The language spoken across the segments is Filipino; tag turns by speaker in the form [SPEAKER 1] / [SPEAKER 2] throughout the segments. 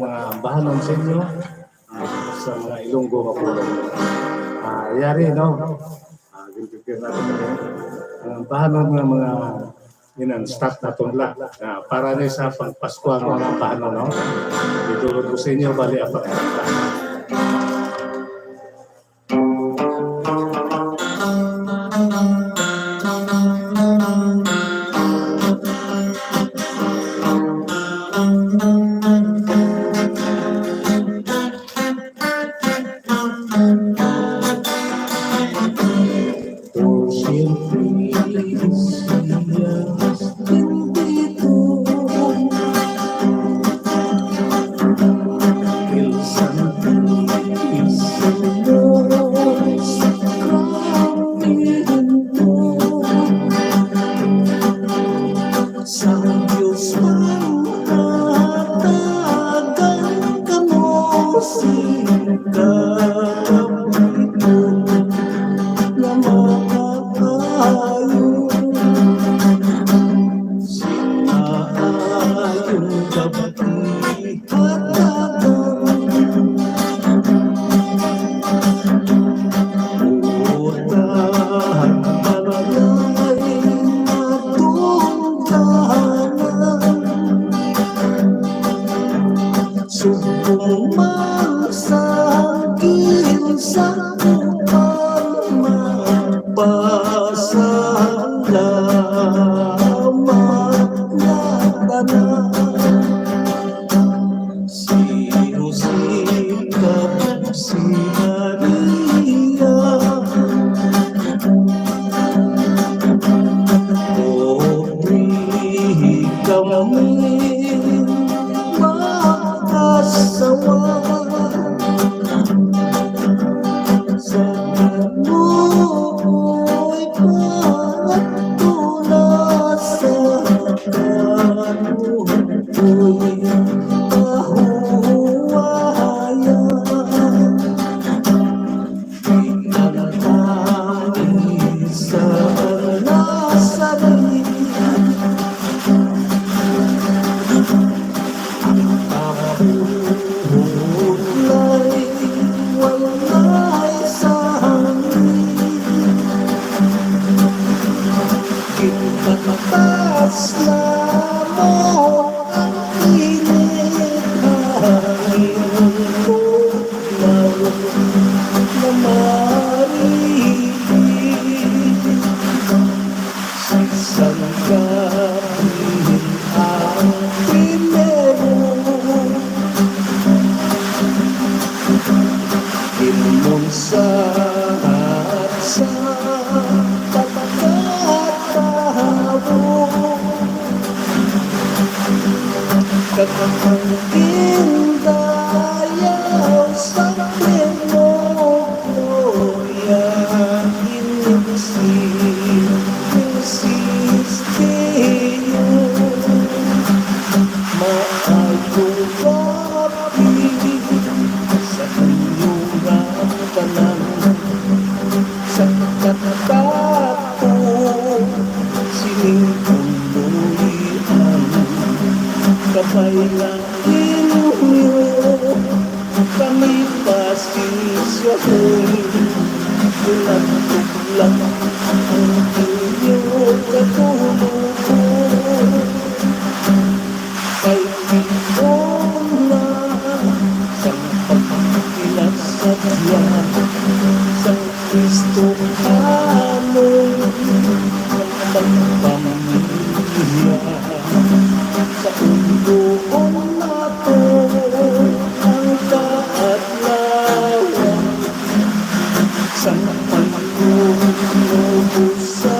[SPEAKER 1] mga bahanon sa inyo sa mga Ilonggo mapulong. Yari, no? Gintigyan natin ang bahanon ng mga staff na tunla para na sa pagpasko ang mga bahanon, no? Itulog ko sa inyo, bali apat na.
[SPEAKER 2] Sa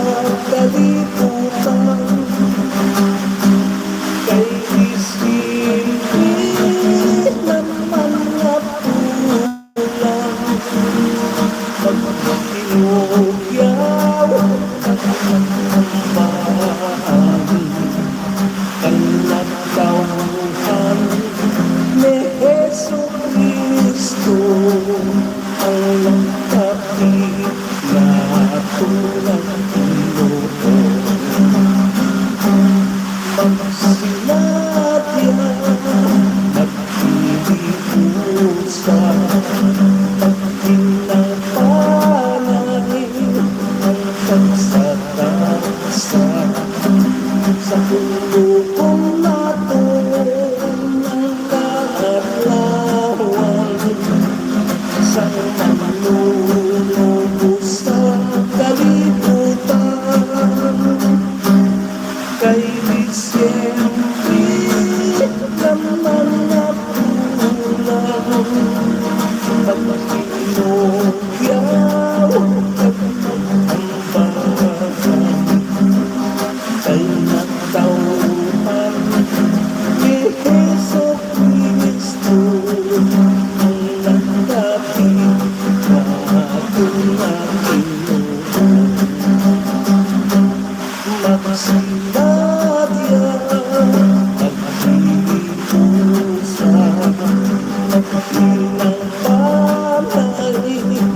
[SPEAKER 2] Pinagpapalin ang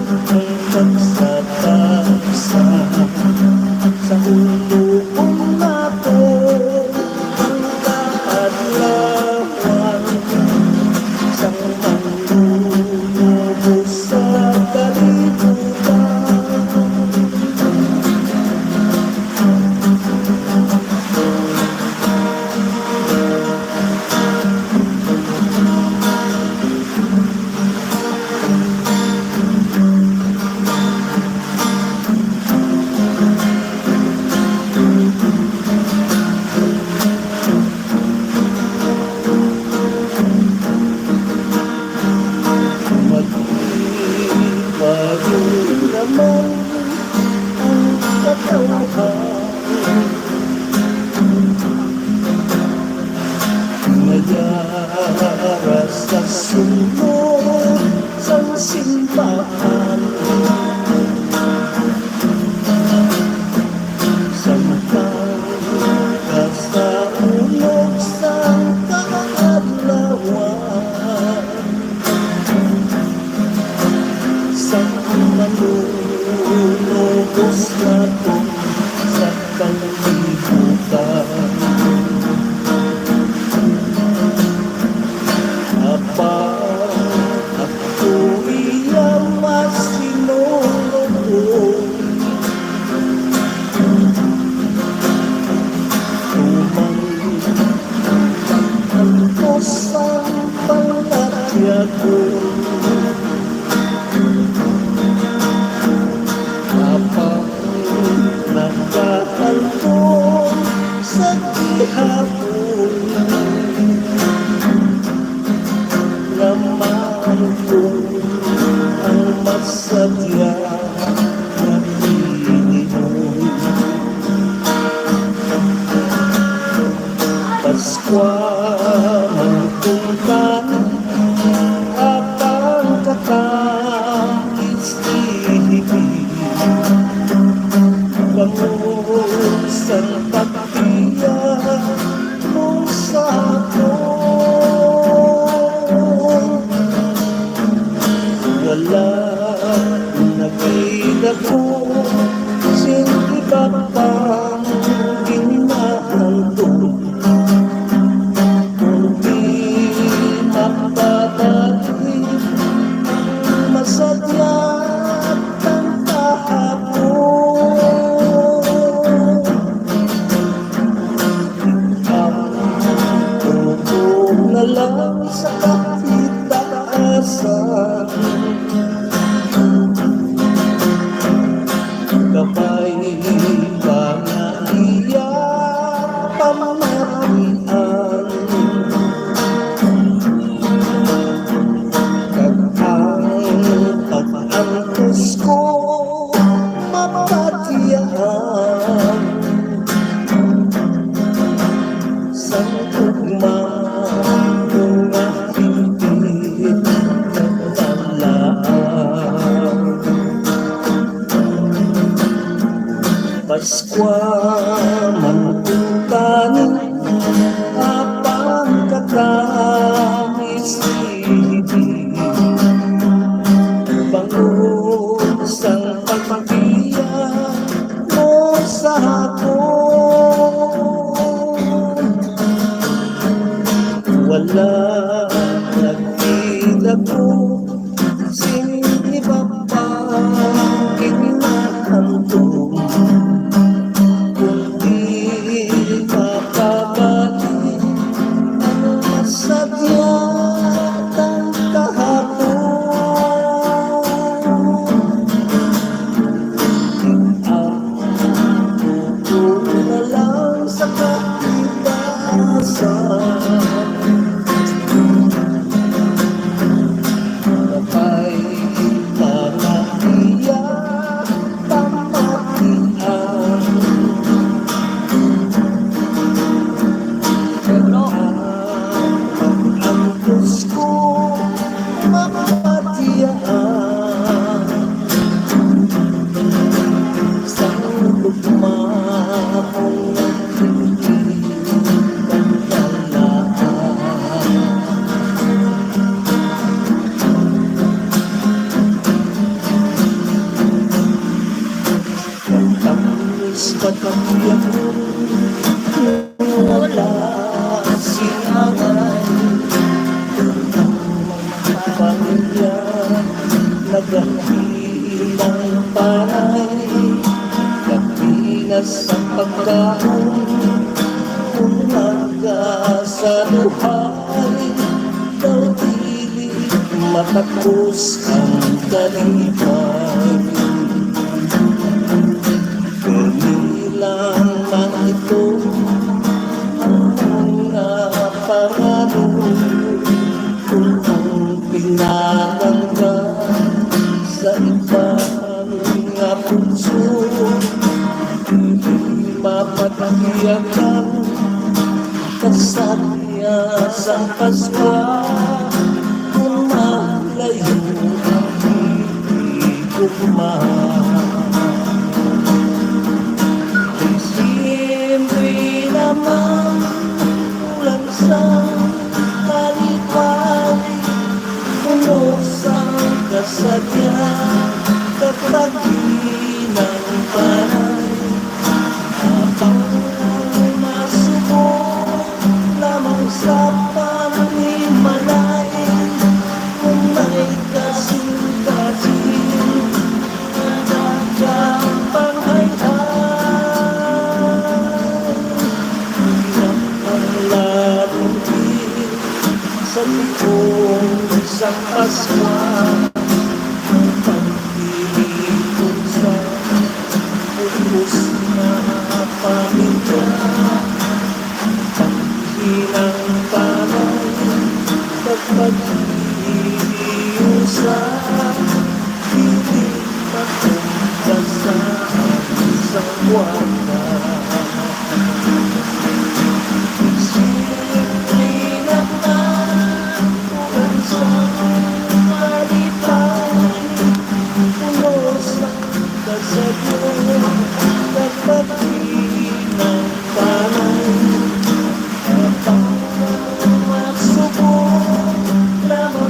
[SPEAKER 2] pagsatasa sa ulubong natin ang kaadlawan sang manlulubos sa kalibutan. Maging naman ang katauhan, mayara sa sunod sa simbahan, samtang kasaulog sa kaadlawan sa manlulubos nato sa kalibutan. Apa ako iya masinulog tumang ko sa pangatya ko. Nagkakalpon sa gihapon naman ko ang masadya na Pilinon. Paskwa man kung apa pagkakiyang wala si nanay. Ang pamilya naghahilang panay, nagpinas ang pagkaon, umaga sa buhay, daw dili matapos ang kalipay. Kanilang mga ito ang mga paralo, kung ang pinalangga sa ibang mga puso, hindi mapatagiyakan kasaya sa Pasko. Kung malayo ang ibig kumahal, simple naman ulan sa kalipay, punos ang kasadya kapag ng panay. Habang masubok lamang sa panimalay, kung may kasing-kasing nagkakapang sa likod sa Pasko, ang pagpilipon sa ubos na pamilya, paghinang panay, pagpag-iusa, hindi matungkasan sa wala.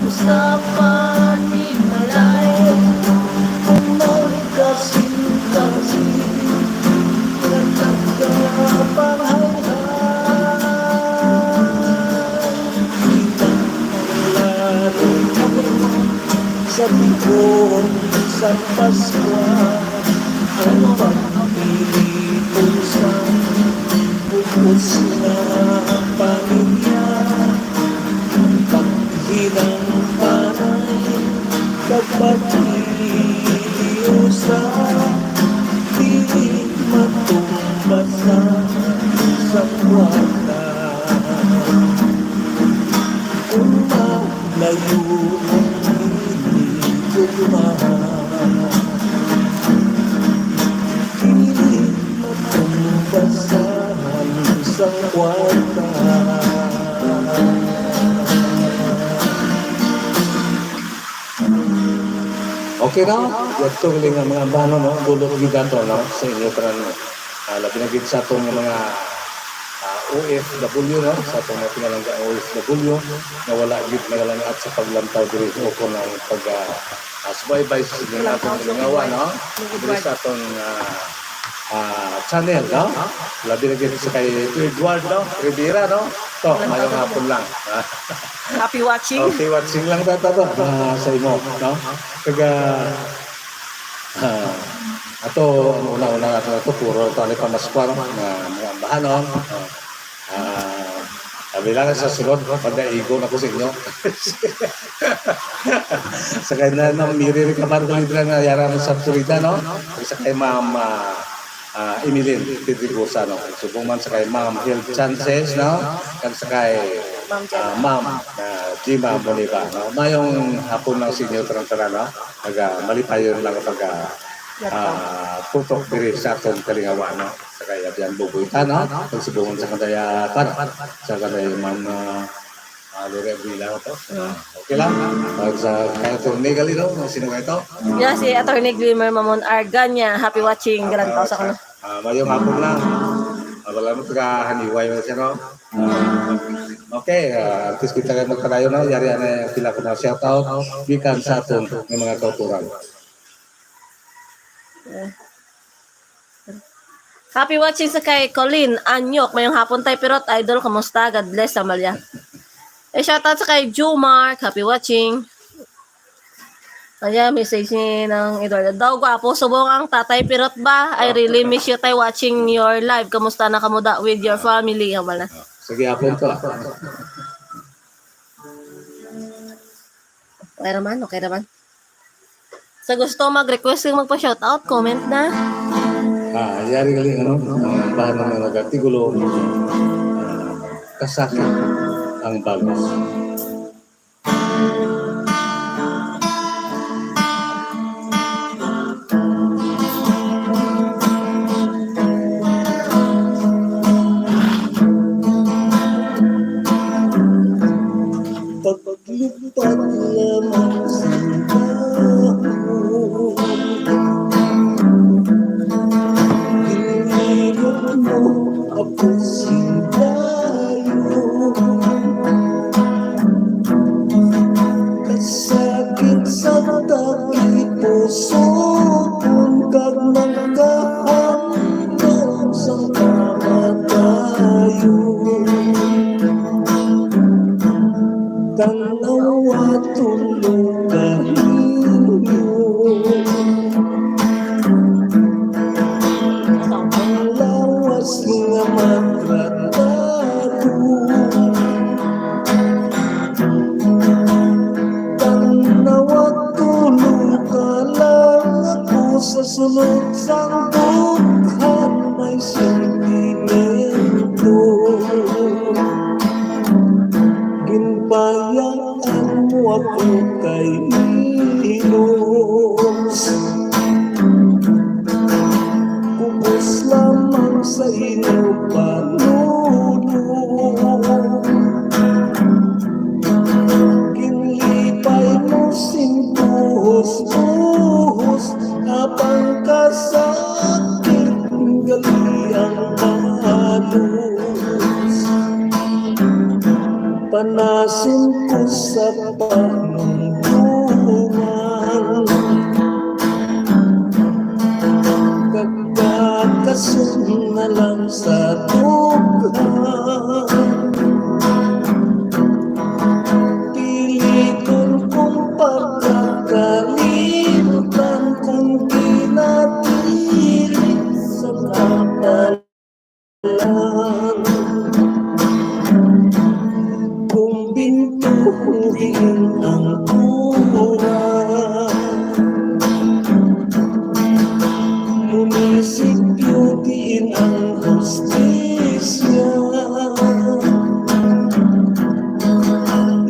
[SPEAKER 2] Sa panimalay, kung may kasing-kasing sa likod sa Pasko, ang pagpilipon sa bukos na pamilya, ang paghinang panay, kapag-iusa, di matumbasa sa wala. Kung malayo ang hindi kumahal, hindi matumbasan sa kwarta.
[SPEAKER 1] Okay na? Ito galing ang mga bano, no? Bulog gigato, no? Sa inyo para no? Labi na gid sa itong mga OFW, no? Sa itong mga pinalangga OFW na wala gid magalang at sa paglantaw diri o kung ang subaybay sa inyo natin ngawa, no? Diri sa itong channel, no? Labi na gid sa kay Edward, no? Rivera, no? Ito, mayong hapon lang.
[SPEAKER 3] Happy watching.
[SPEAKER 1] Okay, watching lang tayo sa imo, no? Kaya, ato, una-una nga ito, puro ito, ano pa maskwar, mga ambahanon. Sabi lang sa sunod, pag-naigo na ko sa inyo. Sa kaya na miri rin ka parang lang na yara ng Sapsurida, no? Sa kay Ma'am Emilyn Pedrigosa, no? Subong man sa kay Ma'am Health Chances, no? Kag sa kay Ma'am Gima Boniva, no? Mayong hapon lang sinyo tarang-tarang, no? Malipayon lang pag tutok diri sa atong kalingawa, no? Sa kay Abian Bubuita, no? Pagsubungan sa kandaya para sa kandaya Ma'am Lore Abrila, to. Okay lang? Pag sa kaya itong legal, no? Sino ka ito?
[SPEAKER 3] Yeah, si Atty. Glimmer Mamon Arganya. Happy watching. Garantaw sa kuno.
[SPEAKER 1] Mayong hapon lang. Wala mo haniway mo siya, no? Okay, artist kita kayo magkadayo na. Yari na sila ko na shoutout. Bikan sa atong ng mga kauturan.
[SPEAKER 3] Happy watching sa kay Colleen Anyok. Mayong hapon tayo pirot. Idol, kamusta? God bless, Amalia. Shoutout sa kay Jumark. Happy watching. Ayan, message ni ng Eduardo. Daw, gwapo, subong ang tatay pirot ba? I really miss you tayo watching your live. Kamusta na kamuda with your family? Hamal na.
[SPEAKER 1] Sige, hapon to.
[SPEAKER 3] Okay naman, okay naman. Sa gusto mag-request yung magpa-shoutout, comment na.
[SPEAKER 1] Yari galing bahan ng mga artikulo, kasakit ang bagos.
[SPEAKER 2] Paglipad lamang sa baho, hinirap mo ako sindayo. Kasakit sa takip puso kung kag nagkahandog sa kamatayo. Tanawa tulugan ninyo, ang lawas nga matratado. Tanawa tulugan lang ako sa sunod sang dughan may sentimento. Ginbayaan mo ako kay Minos, kubos lamang sa inyong panulong. Ginlipay mo simbuhos-buhos, abang kasakit gali ang halos. Panasin ko sa panungtungan, kagkakasun na lang sa dughan. Piliton kong pagkakalimutan kung kinatilit sa kapalan. Kung bintuhin ang buwan, munisipyo din ang hustisya.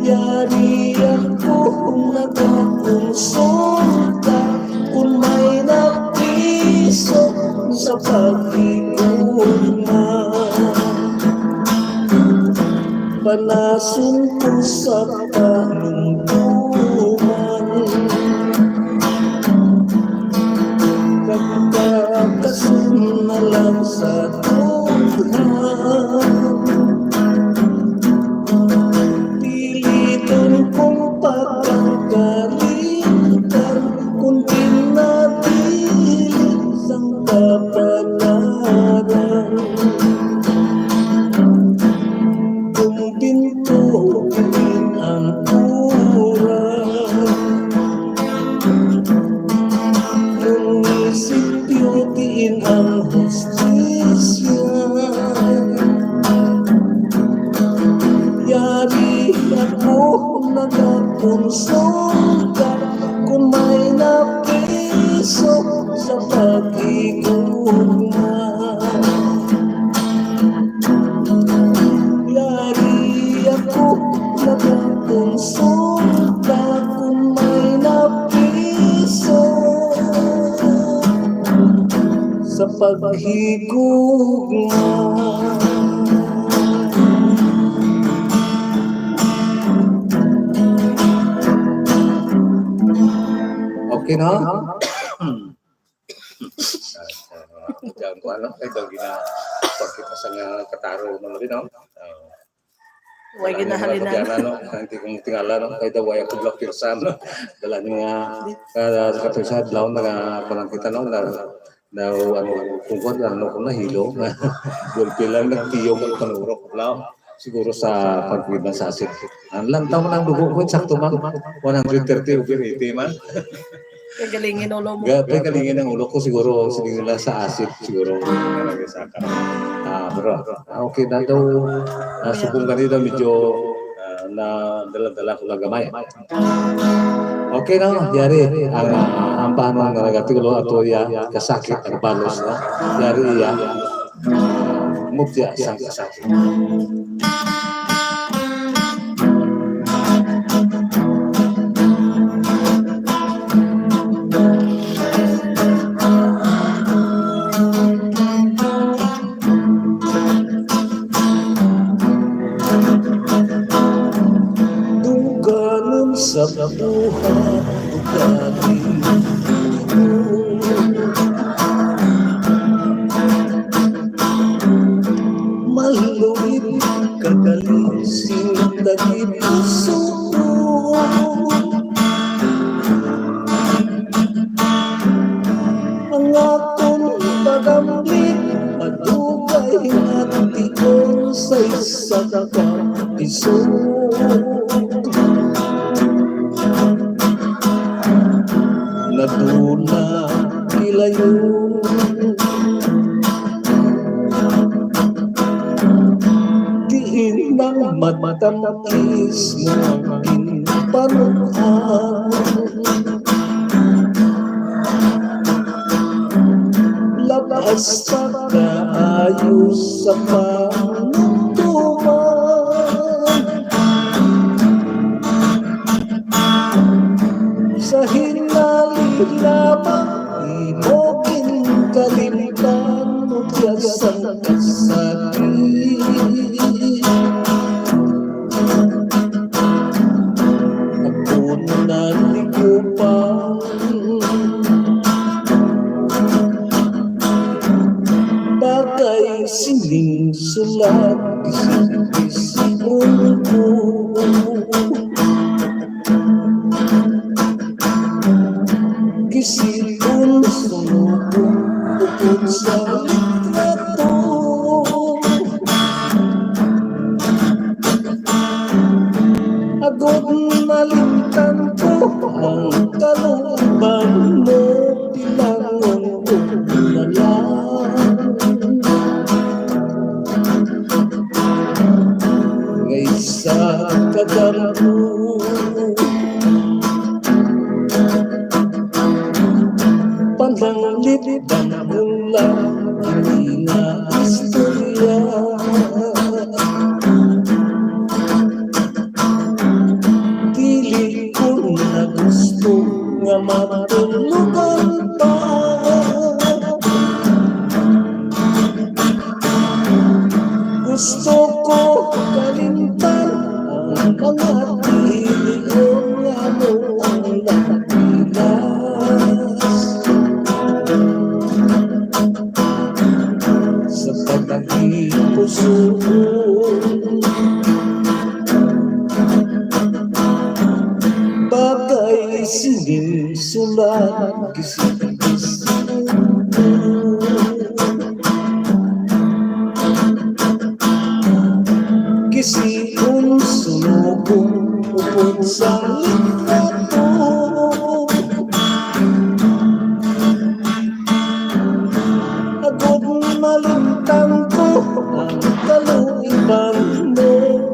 [SPEAKER 2] Yari ako nagkakonsulta kung may napiso sa pag-iguna. Panasin ko sa panungtungan, kagkakasun na lang sa dughan. Piliton kong pagkakalimutan kung tinatilit sang kapalaran. Kung bintuhin ang buwan, munisipyo din ang hustisya. Yari ako nagkakonsulta kung may napiso sa pag-iguna. Yari ako nagkakonsulta kung may napiso sa paghigugma.
[SPEAKER 1] Okay na? Diyan ko ano, ito pagkita sa nga kataro mo rin, no?
[SPEAKER 3] Huwag ginahalinan.
[SPEAKER 1] Hindi ko tingala, no? Kaya daw ay ako block your son, no? Dala niyo nga, katuloy sa adlaw, parang kita, no? daw kung kung nahilo, gulpi lang nagtiyog ang panurok. Siguro sa pagpiliban sa asin. Ang lantaw mo ng dugo ko, sakto man, 130 over 80 man.
[SPEAKER 3] Kagalingin ulo mo.
[SPEAKER 1] Gapay kalingin ang ulo ko siguro nila sa acid siguro nalagay sa akin. Pero okay na daw subong ganito medyo na dala-dala ko lang gamay. Okay na, yari ang paano ang nagatulo ato ya kasakit ang balos na yari ya mutya sang kasakit.
[SPEAKER 2] Duganon sa buhay ugali maluwid kagalising dagit puso ang akong pagamit madugay at tikon sa isa kapisog natuna kilayo diin ng matamkis mo ang panuhan labas pa kaayos sa panuntuman sa hinali lamang di mo kinalimutan mo tiyasang kasakit ako na ligupan bagay sining sulat isip-isipon ko kisipon sunubong bukod sa litrato agod nalimutan ko ang kalooban mo bilangon ko na lang ngay sa kadampo pananglitan ko lang hindi na istorya dili ko na gusto nga matulugan pa gusto ko kalimtan ang mga tiliyon nga mo ang napilas sa pagkipusoon bagay sinusulat kisip-isipon kisipon sunubong upod sa litrato agad malimtan ko ang kaluiban mo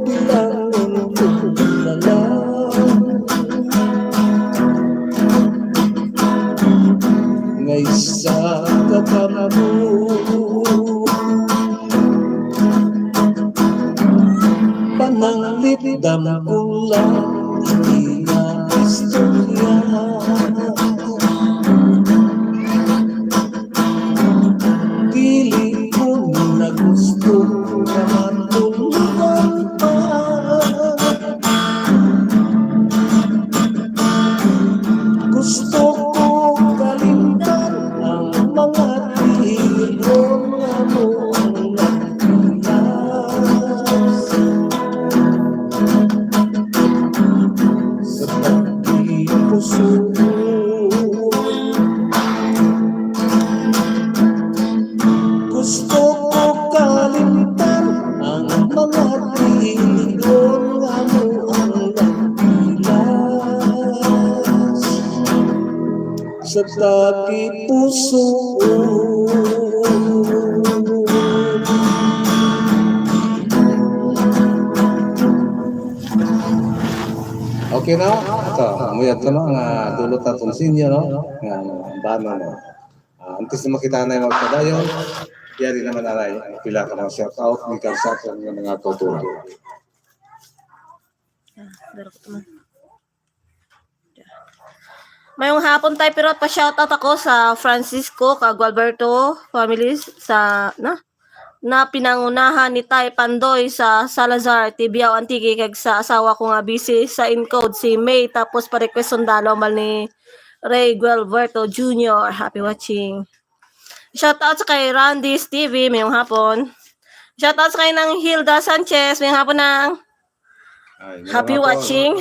[SPEAKER 2] bilangon ko na lang ngay sa katambo pananglitdam ko lang hindi na istorya dili ko na gusto na matulugan pa gusto ko kalimtan ang mga tihilong nga mo ang nagpilas sa pagkipusoon sa taki puso.
[SPEAKER 1] Okay na? Ito, amuyat ko no, nga dulot na itong sinyo, no? Nga, bano, no? Antes na makita na yung magpadayon, yari naman aray, pila ka ng shout out, may ka shout out ng mga tutulong.
[SPEAKER 3] Mayong hapon tayo pero pa shoutout ako sa Francisco kag Gualberto families sa na pinangunahan ni Tay Pandoy sa Salazar Tibiao Antique kag sa asawa ko nga busy sa encode si May tapos pa request sundalo mal ni Ray Gualberto Jr. Happy watching. Shoutout sa kay Randy's TV mayong hapon. Shoutout sa kay ng Hilda Sanchez mayong hapon ng happy watching.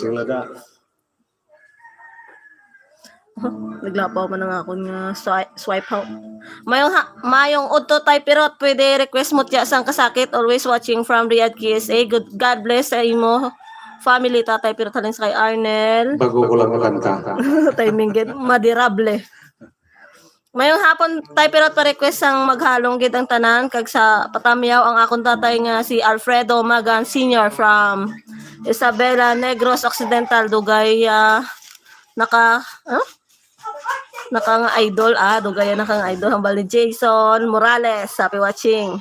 [SPEAKER 1] Sila da.
[SPEAKER 3] Naglapaw man nga akong swipe out. Mayong udto tay pirot pwede request mo tiya sang kasakit always watching from Riyadh KSA. God bless sa imo family tatay pirot halin sa kay Arnel.
[SPEAKER 1] Bago ko lang makanta.
[SPEAKER 3] Timing gid madirable. Mayong hapon tay pirot pa request sang maghalong gid ang tanan kag sa patamiyaw ang akong tatay nga si Alfredo Magan Sr. from Isabela Negros Occidental Dugay naka nga idol dugaya naka nga idol hambal ni Jason Morales happy watching.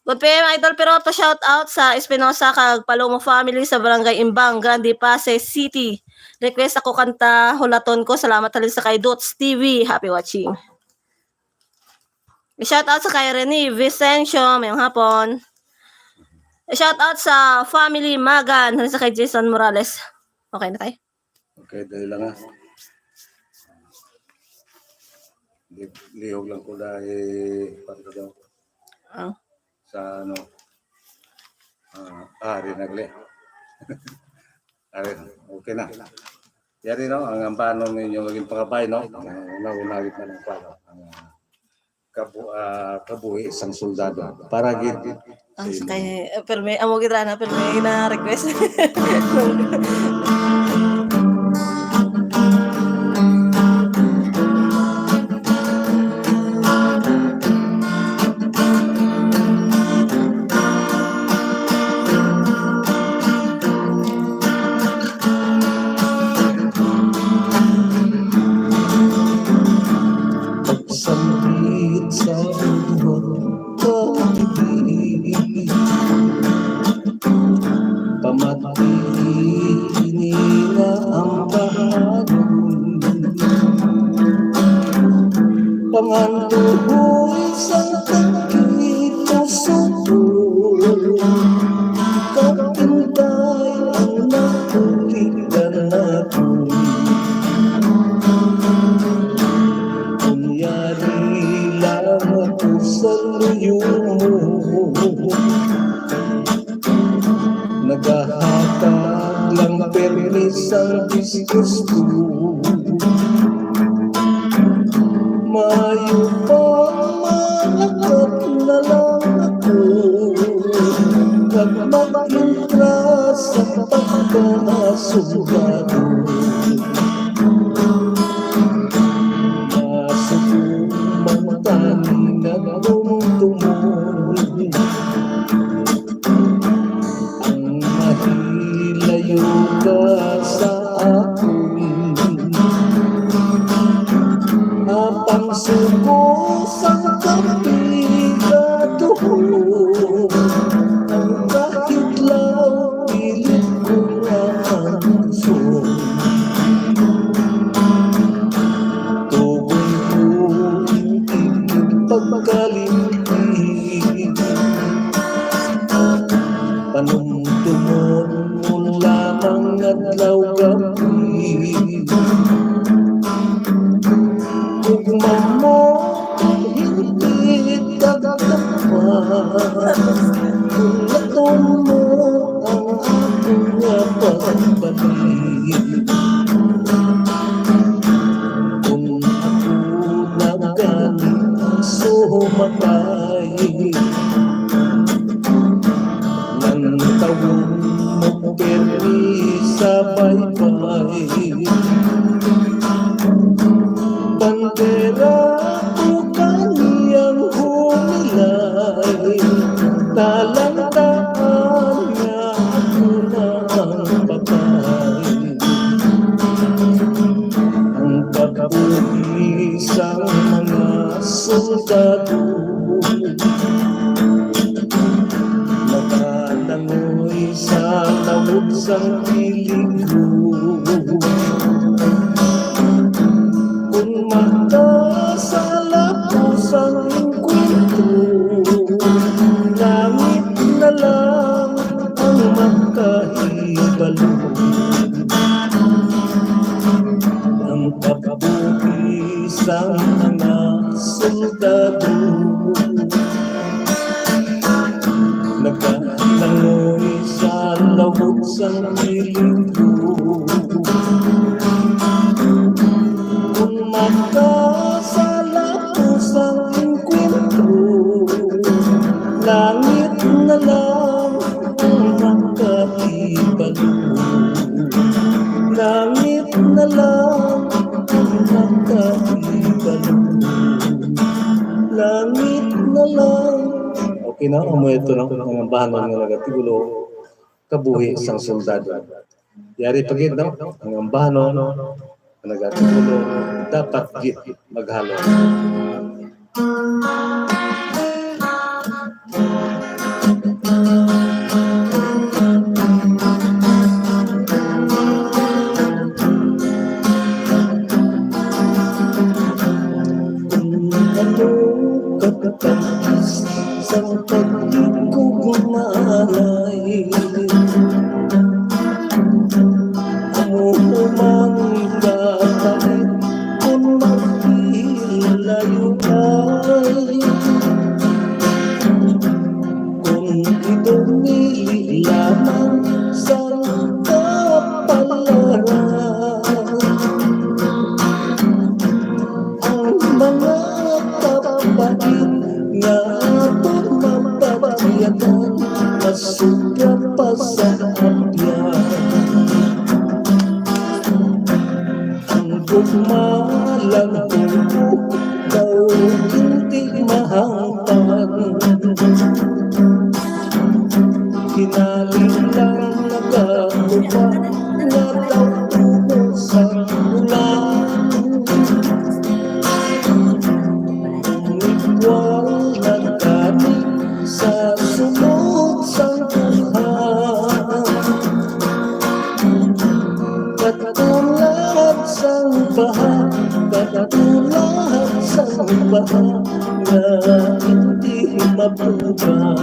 [SPEAKER 3] Good PM idol pero to shout out sa Espinosa kag Palomo family sa Barangay Imbang Grande Pasay City. Request ako kanta hulaton ko salamat halin sa kay Dots TV happy watching. Shout out sa kay Rene Vicencio mayong hapon. Shout out sa family Magan halin sa kay Jason Morales. Okay na tayo.
[SPEAKER 1] Okay, dahil lang lihog lang ko dahil daw sa ano rinagli. Okay na. Yari no, ang paano ninyo maging pangabay no? Naunawit na ng paano. Kabuhi isang soldado. Para gid
[SPEAKER 3] kay perme amo gid na perme na request.
[SPEAKER 2] Pagsambit sa bawat pag-ibig, pamatini na ang bahagon, panganduhoy sa puso, kapintay ang nakulitan natin. Kunyari lang ako sa luyo mo, naghahatag lang permis ang disgusto. Mayo pang malakap na lang ako at mag-intra sa pagkasugado. Mantani na tumtumon ang mahilayo ka sa akin, apang suko sa kapigatuhon, ang kahit law pilit ko ang puso. Pagkalimig, panumtumon mo lamang adlaw gabi. Ugma mo hindi dagdaman, kulaton mo ang akong pagbalik. Kung ako nagaling sumatay, nang tawon mo permi sa baybay, bandera o kaniyang humilay, talantaan niya ako na ang patay. Ang pag-uisang mga soldado, nakalangoy sa lawot sang piling ko. Kung magkasala po sa kwento, langit na lang ang magkahibalo. Ang pag-uisang mga soldado, nakalangoy sa lawot sang piling ko. Kung magkasala po sa kwento, langit na lang ang magkahibalo. Langit na lang ang magkahibalo. Langit na lang. Okay na, amoy ito ng mga bahanon nga nagatigulo kabuhi sang soldado. Yari pagid no, ang bahanon nga nagatigulo dapat git maghalo. Kapatid sa pagkukumalay, umumang kapatid kung maghilayo ay, kung idumili lamang sa kapalaran, ang mga kapatid nga atong mapapayagan, masubra pa sa abyan. Ang gugmalang buko daw hindi mahangpan, kinaling lang nagatupa nga daw puno sa ulan. Igual na kami sa sunod sang buhay, katulad sang baha, katulad sang baha na hindi mabuga.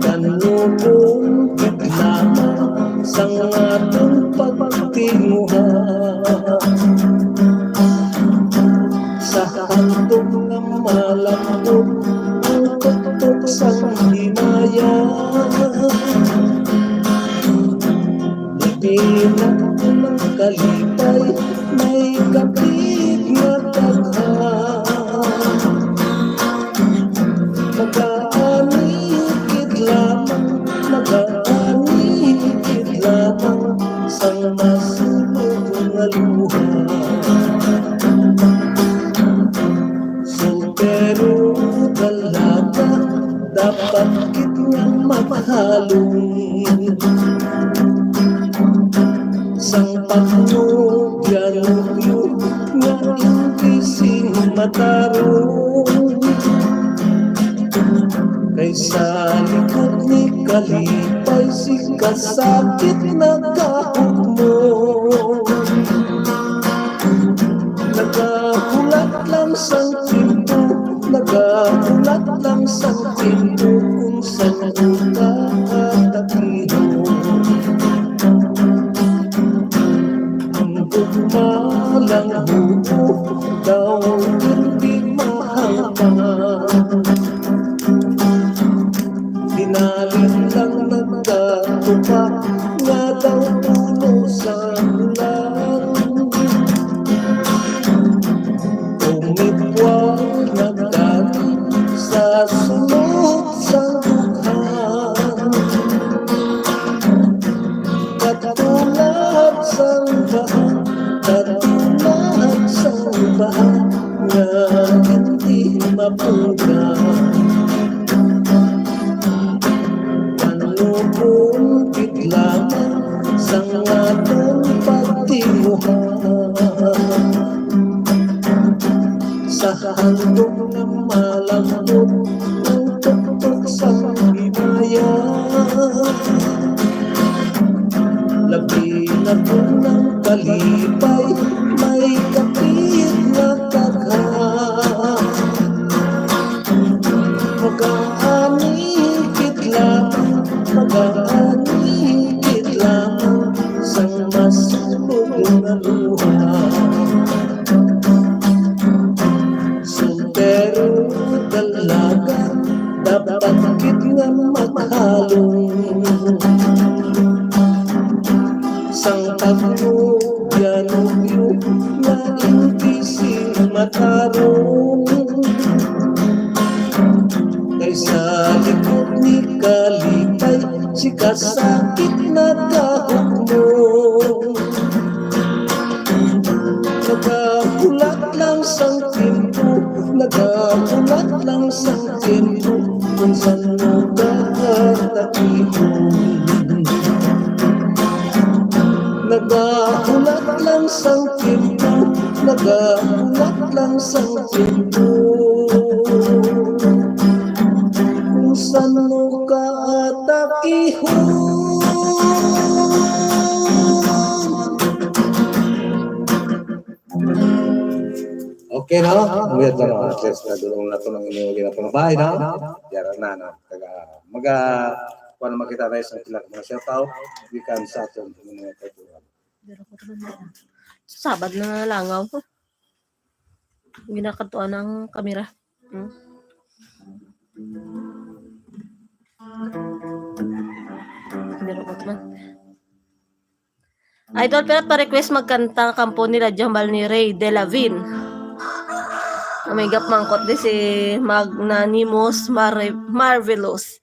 [SPEAKER 2] Kanubong lamang sang atong pagtinguha, sa handog ng malambot ang tuktok sa hinaya. Ibinat ko ng kalipay, may kapit na dagha, mag-aanikid lamang, mag-aanikid lamang sa masunod na luha. Pero dalaga dapat kitang maghalong, sang pagnubyang-nubyo nga hindi matarong, kaysa likod ni kalipay si kasakit na kahog mo. Nagahulat lang sang pinto, nagahulat lang sang pinto kung saan uta at takino. Ang gugmalang buko daw hindi mahangpan, dinalit lang nagkatupa nga daw puno sa ulan. Umipwal na dati sa sunod sa dukhan, katulad sang baha, sang atong pagtinguhan sa handog na malambot ng tuktok sa hinaya. Labi na po ng kalipay, may kapit na tagha. Mag-aanikit lamang, mag-aanikit lamang sa masulog na luha. Soltero dalaga, dapat kit nga maghalong sang pagnuyanugyo na hindi matarong. Kaysa likod ni kalipay, si kasakit na kahugmong. Nagabulat lang sang tiempo, nagabulat lang sang tiempo, kung saan mo kakatakipon. Nagabulat lang sang tiempo, nagabulat lang sang tiempo, kung saan mo kaatakihon. Okay na? Nguyat na no? At least nadulong na ito ng inuwi na ito ng bahay na. Yaran na no? Kung ano makita tayo sa ilang mga shoutout, we can sa atin mga katuwa.
[SPEAKER 3] Sabad na langaw ko. Ginakatuan ng kamera. Hindi rin man. Idol, pero pa-request magkanta ang kampo nila Jamal ni Ray De La Vin. May gap mangkot di si Magnanimous Marvelous.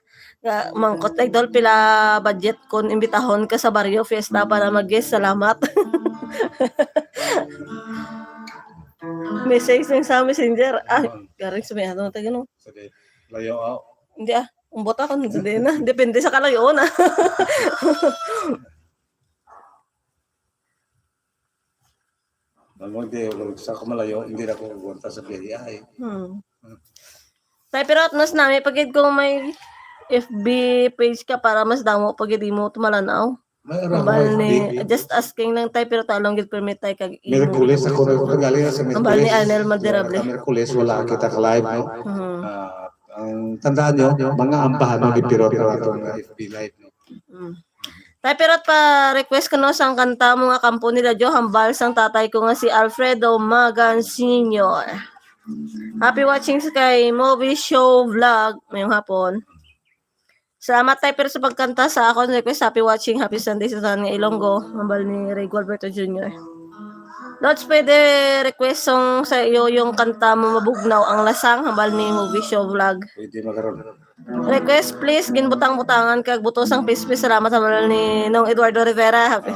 [SPEAKER 3] Mangkot idol, pila budget kon imbitahon ka sa Barrio Fiesta para mag-guest. Salamat. Message lang sa messenger. Garing sumihan mo tayo no.
[SPEAKER 2] Sige, layo ako.
[SPEAKER 3] Hindi umbot ako hindi na. Depende sa kalayo na.
[SPEAKER 2] Sa kumalayo, hindi na ako gumunta sa biyahe.
[SPEAKER 3] Tayo pero atnas namin, pagid kung may FB page ka para mas damo, pagid mo tumalanaw. Ambal ni, just asking lang tayo pero talong gid permit tayo kag
[SPEAKER 2] Miracules, ako na galing sa Miracules.
[SPEAKER 3] Ambal ni Arnel Malderable.
[SPEAKER 2] Miracules, wala kita ka-live, no? Ang tandaan nyo, mga ambahan no, ni Pirot na itong FB live, no?
[SPEAKER 3] Tayo pero pa request ko no sang kanta mo nga kampo nila Jo hambal sang tatay ko nga si Alfredo Magan Sr. Happy watching sa kay Movie Show Vlog ngayong hapon. Salamat tayo pero sa pagkanta sa akong request. Happy watching, happy Sunday sa San Ilonggo. Hambal ni Ray Gualberto Jr. Lods, pwede request song sa iyo yung kanta mo Mabugnaw ang Lasang hambal ni Movie Show Vlog.
[SPEAKER 2] Pwede magkaroon.
[SPEAKER 3] Request please, ginbutang-butangan kag butosang pispis. Salamat sa mga ni Nong Eduardo Rivera. Happy.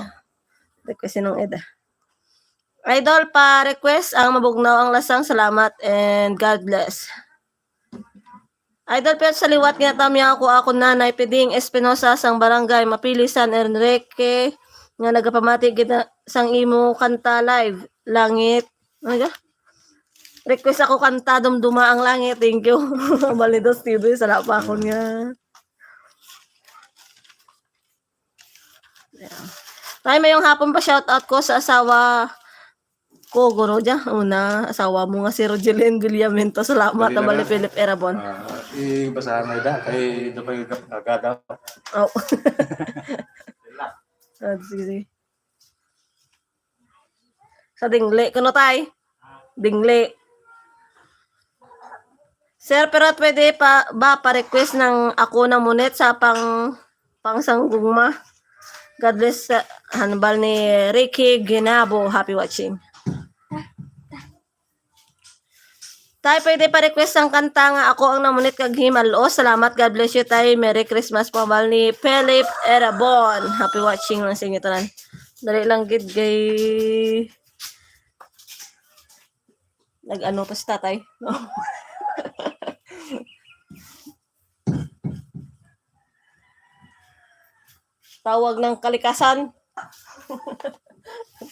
[SPEAKER 3] Request si Nong Eda. Idol, pa request ang Mabugnaw ang Lasang. Salamat and God bless. Idol, pero sa liwat nga tamya ako nanay Piding Espinosa sang barangay Mapili San Enrique nga nagapamati kita sang imo kanta live Langit. Ano request ako kanta Dumduma ang Langit. Thank you. Balido Steve, sala pa ako nga. Yeah. Tayo mayong hapon pa shoutout ko sa asawa ko, Guro dyan. Una, asawa mo nga si Rogelyn Villamento. Salamat na bali Philip Erabon.
[SPEAKER 2] Basahan na ida, kay ito pa yung agada.
[SPEAKER 3] Oh. Sige. Sa dingle. Kuno tay? Dingle. Sir, pero pwede pa ba pa-request ng ako na munet sa pangsanggugma? God bless hanbal ni Ricky Ginabo. Happy watching. Tay, pwede pa-request ang kanta nga ako ang namunit kag himalo. Salamat, God bless you tay. Merry Christmas po hambal ni Philip Erabon. Happy watching lang sa inyo tanan. Dali lang gid gay nag-ano pa si tatay. No? Tawag ng kalikasan.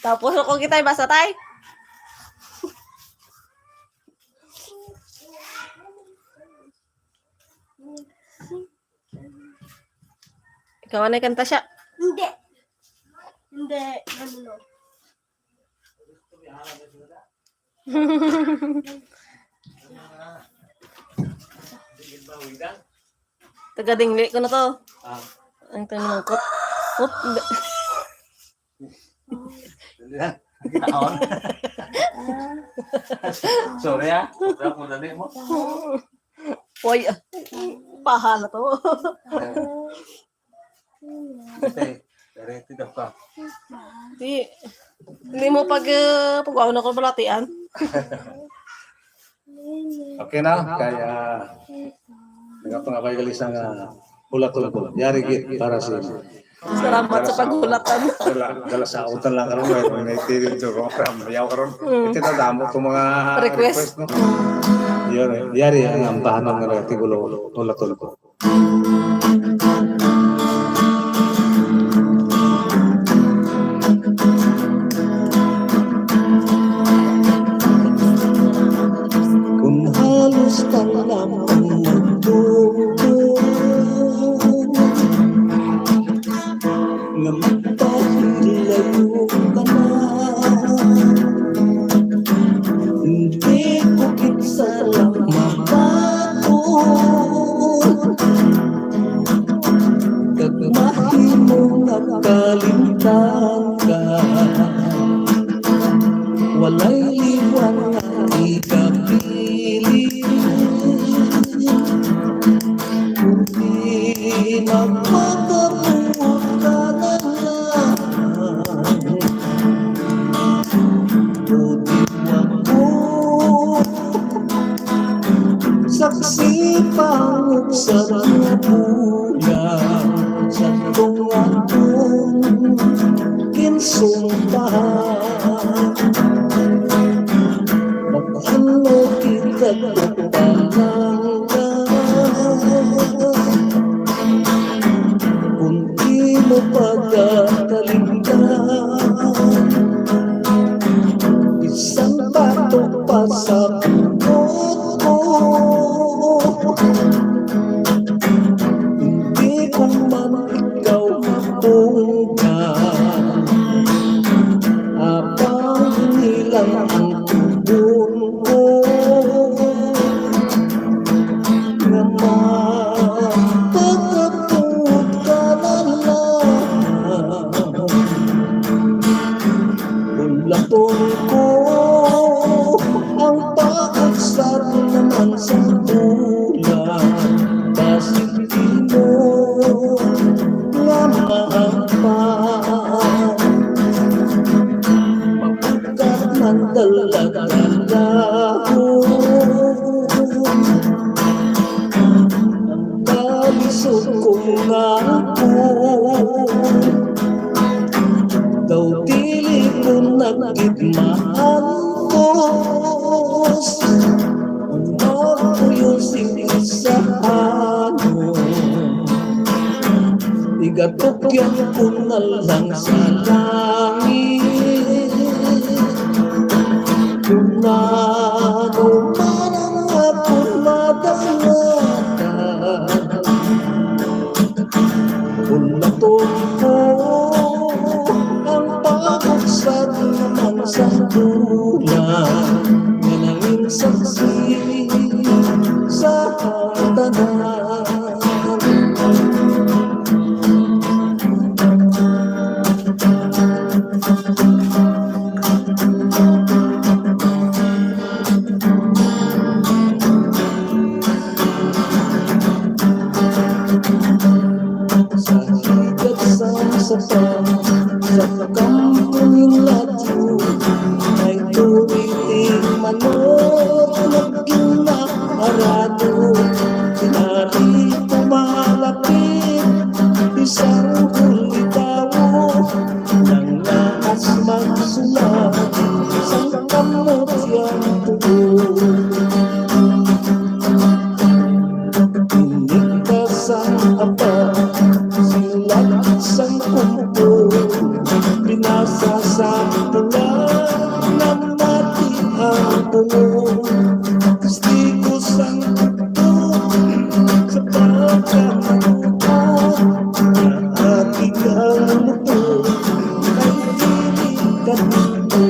[SPEAKER 3] Tapos kung kita'y basa tay. Ikaw anay kanta siya.
[SPEAKER 4] Hindi. Hindi. Ano no?
[SPEAKER 3] Taga-dingli ko na to.
[SPEAKER 2] Ah,
[SPEAKER 3] Ang tanong ko. Oop.
[SPEAKER 2] dali na. Kitaon. Sorry ah. Sobra mo dali mo.
[SPEAKER 3] Uy, paha na to.
[SPEAKER 2] Direct daw ka.
[SPEAKER 3] Hindi mo pag-ako na ko balatian.
[SPEAKER 2] Okay na, kaya nagapangabay ang hulaton ko. Yari git para sa inyo.
[SPEAKER 3] Salamat sa paghulatan.
[SPEAKER 2] Dala sa utan lang karon kay kung naitirin to ko mayaw karon. Ito na damo ko mga
[SPEAKER 3] Request.
[SPEAKER 2] no. Yari ang ambahan ng tigulo hulaton ko. Kung halos talam ang mundo nga magpahilayo ka na, hindi ko kitsa lang mabato kagmahin mo nakalimtan ka, walay liwan nga ikapili, kundi magpagabuot ka na lang, kundi ako saksi pangok sa mga bulan sa tungatong kinsumpahan. Magkano kita kapalanggan kung di mo pagkakalingan, isang batok pa sa buot ko, hindi ko man ikaw mabungkan, habang hinilang ang tubon ko nga magpagkabuot ka na lang. Hulaton ko ang paaksad naman sa bulan, basit di mo nga mahampan, mapagkat man dalaga-lago ang kalisod ko nga ako. Daw dili ko nagigmaan tos ang magpuyosing sa ano, igatokyan ko na lang sa langit kung ano man ang hapon madangatan. Hulaton ko ang pagkaksad naman sa bulan na nanging saksi sa hagdanan. Sa higat sa sa kampungin ladyo ay turiting manok naging naarado, sinari pumalapit isang hulitawo nang naas magsulat isang kamot yang tubo. Inigtas ang apa, silat isang kumpo, Pinasa sa tulang ng mati ang puno. Gusto sang sa pagkakamuto na ating ang muto ay pinikat nito.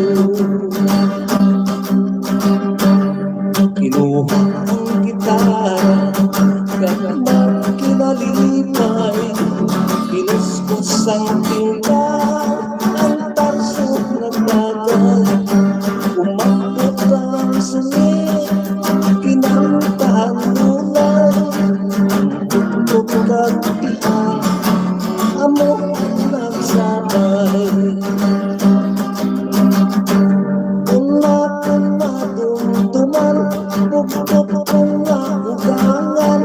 [SPEAKER 2] Kinuha ang gitara kahit kinalipay, kinuskus ang tinta ang tarsok na dagat. Umabot ang sungit, kinantahan nulay, tutugat piang amok nagsabay. Dumduman, bugtog kong ugangan,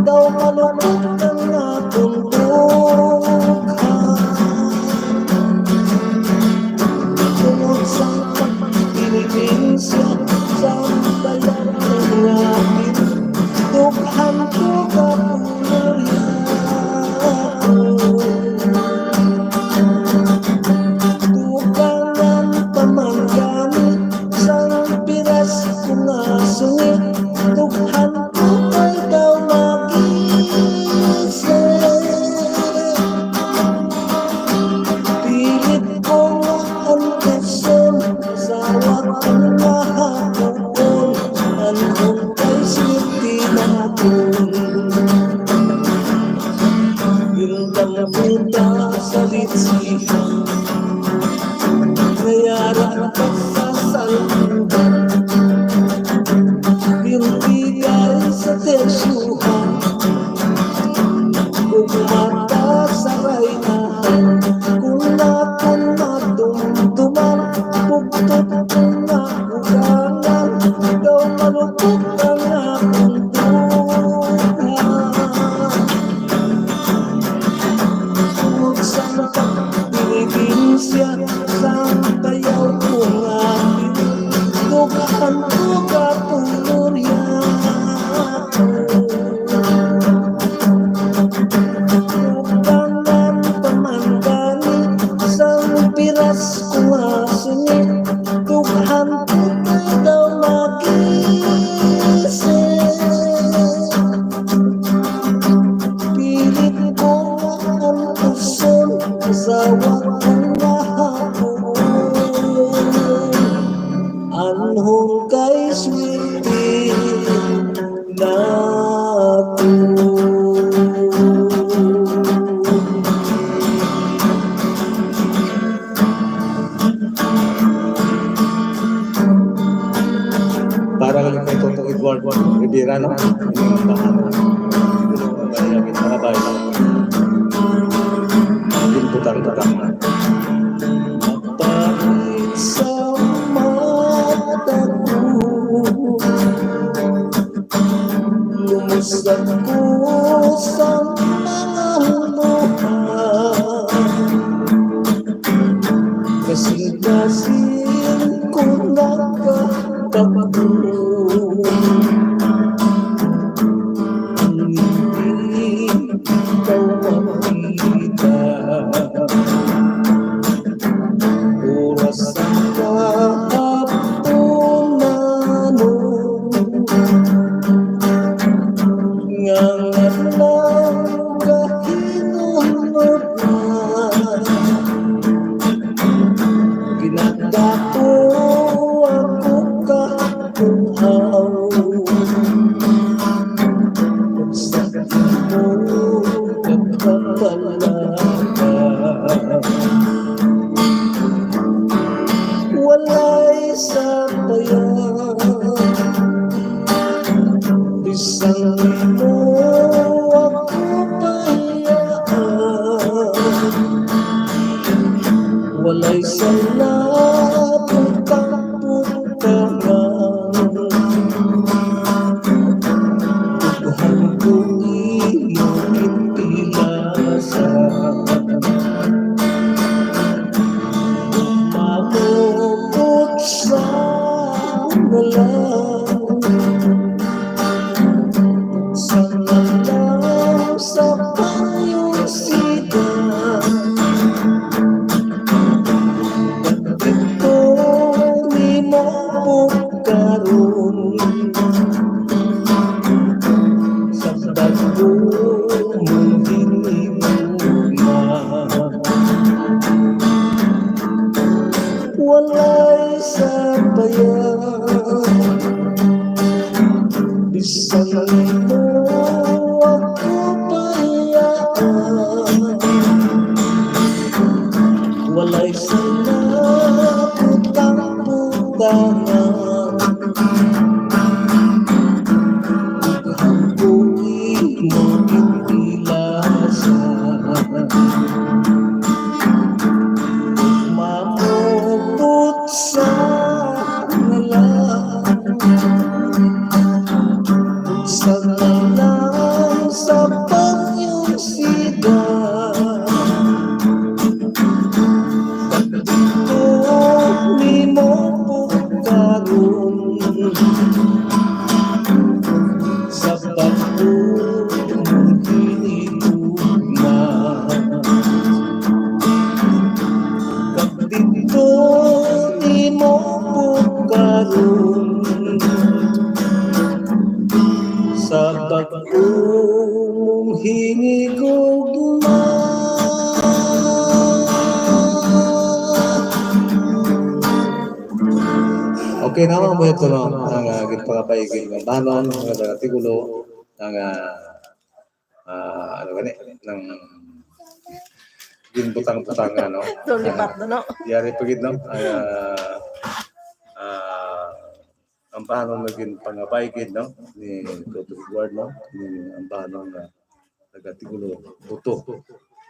[SPEAKER 2] daw malungkot ang natundukhan. Tungod sa pagpinigin siya sa bayan ng akin, dughan ko kapulya ko. Tugangan pamangganit sang piras ko nga sungit, dughan ko kay daw magising. Pilit ko nga ang kusyon sa wakang mahapon, anong kay siti na akong bildang muda sa litsihan, kayara ka sa salpuhan, bintigay sa tersyuhan, ug mata sa raynahan. Kung nadumduman, bugtog kong ugangan, daw malungkot ang akong dugan. Tungod sa pagpinigin siya sa bayaw kong akin, dughan ko kapulya ko. Tugangan pamangganit sang piras ko nga sungit, dughan ko kay daw magising. Pilit ko ang kusyon sa wakang mahapon, anhong kay swerte na ako. Para kay Totong Eduardo Rivera, no? Ini ang bahan. Siguro ang bayangin mga bayan. Pinputang-putang na. Mapahit sa mata ko, lumusad ko sa mga luha, kasing-kasing ko nakapagpo. Hindi ikaw makita, oras ang kahaponanon, ngangat lang kahinunod na, ginagdapo ako kakuhaw. Sa mo nagpapalaga, walay sa bayan, isang mo ako pahiyaan, walay sa labong kaputangan, tuhan ko iyong pinasa. Mabukod sa nalang, sa nalang sa payong sida, kalintangan buhi mo itilasan mamupot sa ngalan sa ngalan sa panyusida dito ni mo pukarun sa pagtulong hinigugma dito ni mo pukarun sa pagtulong hinigugma. Okay naman mo ito no, ang gipakapaigil ng banon, ng artikulo, ng ano gani, ng ginbutang-butang ano.
[SPEAKER 3] Lulipat na, no?
[SPEAKER 2] Yari pagid no, ang banon na ginpangapaigil no, ni Dr. Edward no, ni ang banon na nag-artikulo, buto,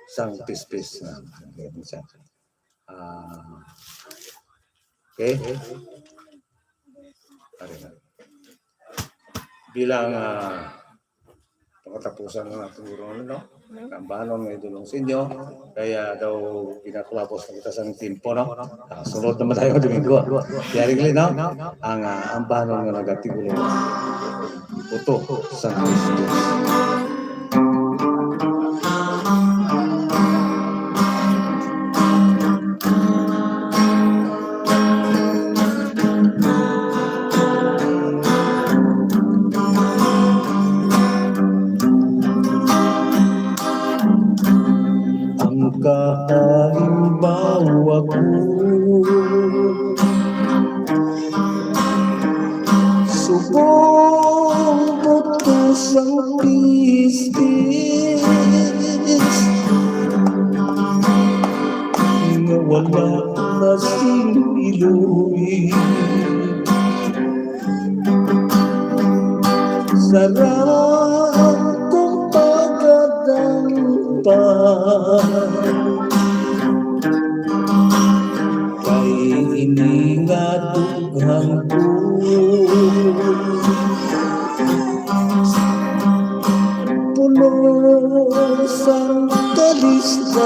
[SPEAKER 2] sang pispis na. Okay? Bilang pagkatapusan ng ating guro, no? Ang banon ng idulong sa inyo, kaya daw pinakulapos na kita sa timpo, no? Sunod naman tayo Domingo. Kaya rin, no? Ang banon ng nagatigulo, puto sa Kristus. Kahalimbawa ko subong putos ang pistis na wala na siniluwi sarap kong pagkadampan iningatughan ko pulos ang kalistanan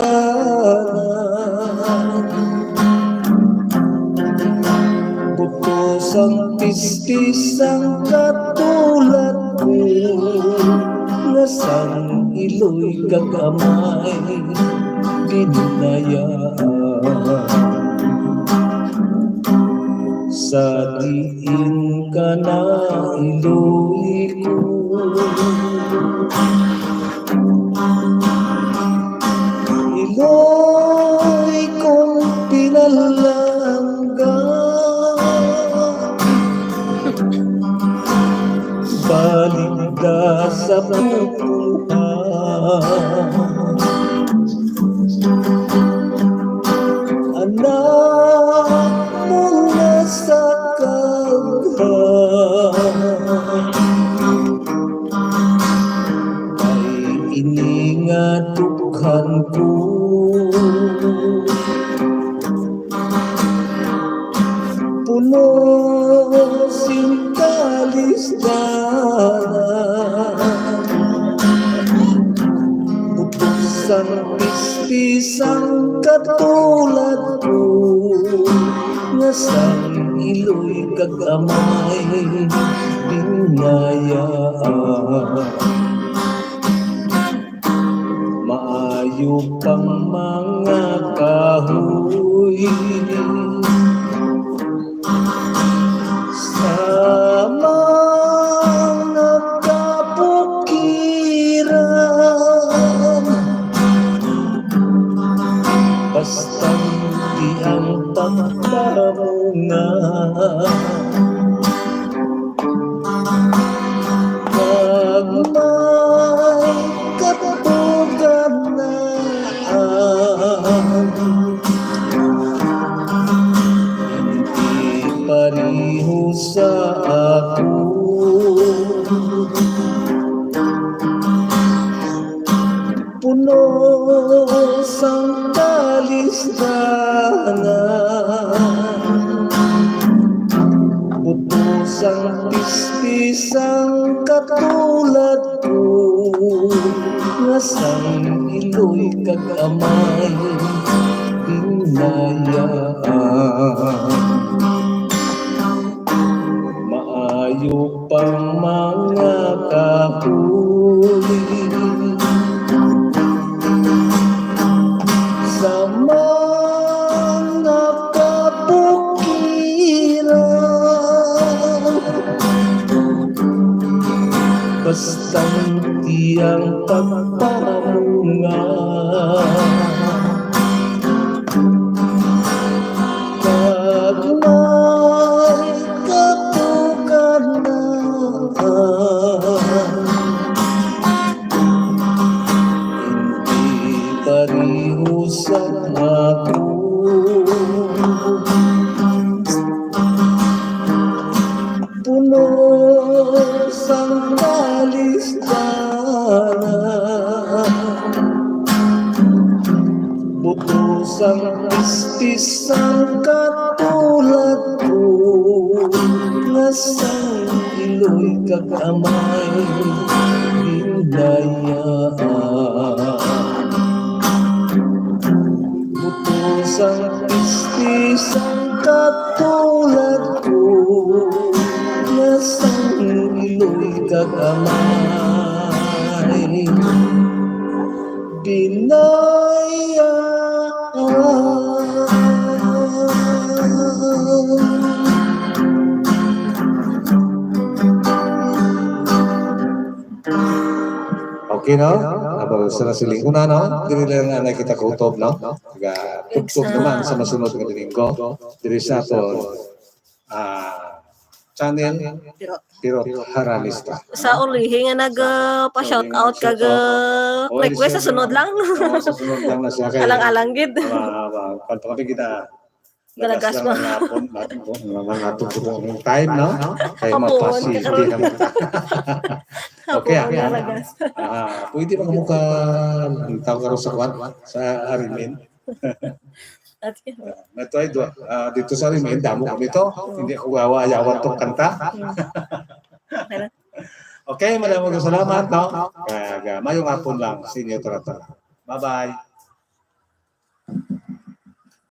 [SPEAKER 2] butos ang pistis ang katulad ko nga sang iloy kagamay dinayaan sa diin ka na iloy ko iloy kong pinalangga baligda sa pupuhan anak sa kaghan ay iningatughan ko pulos yung kalisdanan putos ang pispis ang katulad ko nga sang iloy kagamay dinayaan maayo pang mga kahoy sama nagkabukiran basta di ang pagkamungan magmay katugan na hindi pa rin sa ako. Puno sang kalisdanan, butos ang pispisang katulad ko, nga sang iloy kagamay hinayaan. Maayo pang mga kahuli sa mga kabukiran, bastang tiyang pagpamunga. Kag may katukanan, hindi pariho sa ako. Puno sang kalisdanan, butos ang istisang katulad ko, nga sang iloy kagamay hinayaan. Butos ang istisang katulad ko, nga sang iloy kagamay binayaan. Okay, no? Aba, sa nasiling ko na, no? Dili lang nga nakita ko utob, no? Kaya tugtog naman sa masunod nga linggo. Dili sa aton channel, Pirot Haralista.
[SPEAKER 3] Sa ulihi nga nag-pa-shout out kag request sa sunod lang.
[SPEAKER 2] Oo, sa sunod lang na siya. Kaya,
[SPEAKER 3] Alang-alang gid.
[SPEAKER 2] kanto kami kita.
[SPEAKER 3] Galagas mo.
[SPEAKER 2] Mga tugtog ng time, no? Kaya
[SPEAKER 3] Hapon,
[SPEAKER 2] mapasiti naman. Okay,
[SPEAKER 3] Hapon, galagas.
[SPEAKER 2] pwede ba kamuka ang tawag ka rin sa kwan? Sa Arimin?
[SPEAKER 3] At
[SPEAKER 2] Ito ay dito sa Arimin, damo kami ito. Hindi ako gawa-ayawan itong kanta. Okay, maraming salamat, no? Kaya mayong hapon lang, sinyo tara. Bye-bye.